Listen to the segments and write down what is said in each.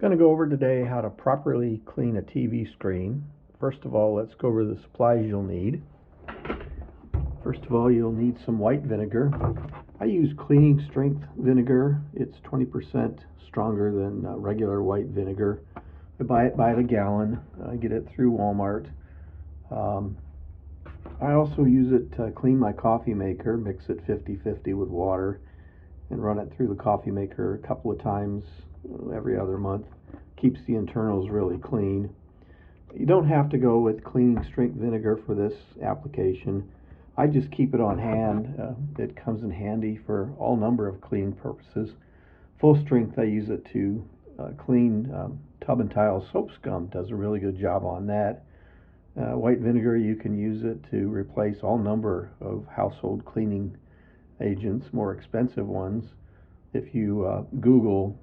Going to go over today how to properly clean a TV screen. First of all, let's go over the supplies you'll need. First of all, you'll need some white vinegar. I use cleaning strength vinegar. It's 20% stronger than regular white vinegar. I buy it by the gallon. I get it through Walmart. I also use it to clean my coffee maker, mix it 50-50 with water, and run it through the coffee maker a couple of times every other month. Keeps the internals really clean. You don't have to go with cleaning strength vinegar for this application. I just keep it on hand. It comes in handy for all number of cleaning purposes. Full strength, I use it to clean tub and tile soap scum. Does a really good job on that. White vinegar, you can use it to replace all number of household cleaning agents, more expensive ones. If you Google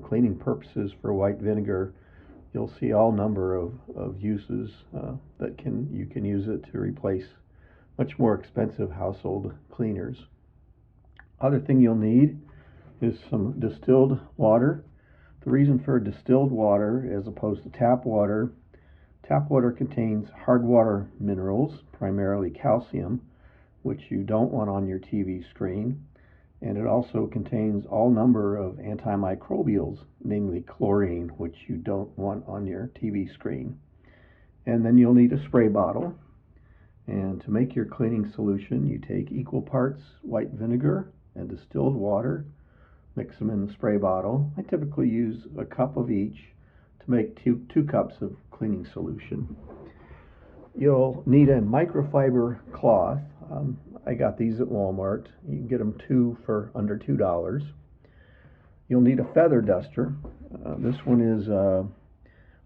cleaning purposes for white vinegar, you'll see all number of uses that you can use it to replace much more expensive household cleaners. Other thing you'll need is some distilled water. The reason for distilled water as opposed to tap water contains hard water minerals, primarily calcium, which you don't want on your TV screen. And it also contains all number of antimicrobials, namely chlorine, which you don't want on your TV screen. And then you'll need a spray bottle. And to make your cleaning solution, you take equal parts white vinegar and distilled water, mix them in the spray bottle. I typically use a cup of each to make two cups of cleaning solution. You'll need a microfiber cloth. I got these at Walmart. You can get them two for under $2. You'll need a feather duster. This one is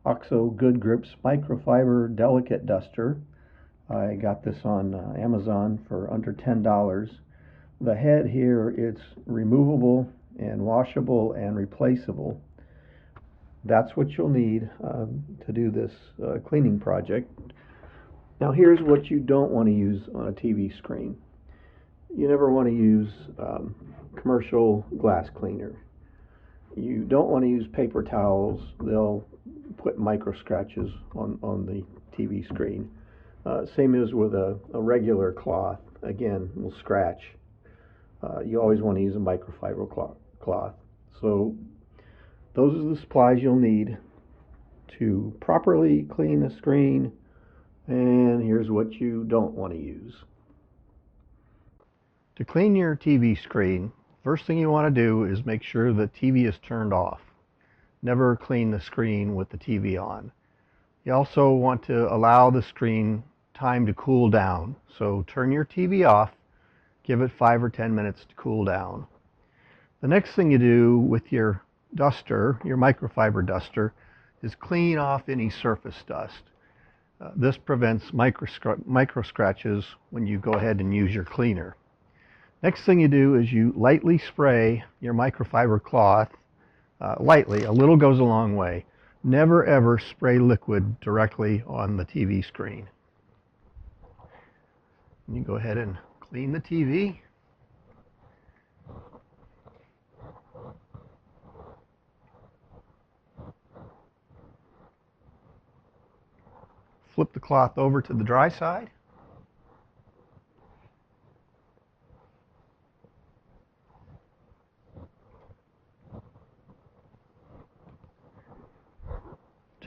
OXO Good Grips Microfiber Delicate Duster. I got this on Amazon for under $10. The head here, it's removable and washable and replaceable. That's what you'll need to do this cleaning project. Now here's what you don't want to use on a TV screen. You never want to use commercial glass cleaner. You don't want to use paper towels. They'll put micro scratches on the TV screen. Same as with a regular cloth. Again, will scratch. You always want to use a microfiber cloth. So those are the supplies you'll need to properly clean a screen. And here's what you don't want to use. To clean your TV screen, first thing you want to do is make sure the TV is turned off. Never clean the screen with the TV on. You also want to allow the screen time to cool down. So turn your TV off, give it 5 or 10 minutes to cool down. The next thing you do with your duster, your microfiber duster, is clean off any surface dust. This prevents micro scratches when you go ahead and use your cleaner. Next thing you do is you lightly spray your microfiber cloth. Lightly, a little goes a long way. Never ever spray liquid directly on the TV screen. And you go ahead and clean the TV. Flip the cloth over to the dry side.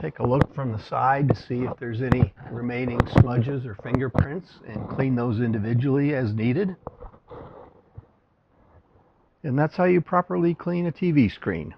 Take a look from the side to see if there's any remaining smudges or fingerprints and clean those individually as needed. And that's how you properly clean a TV screen.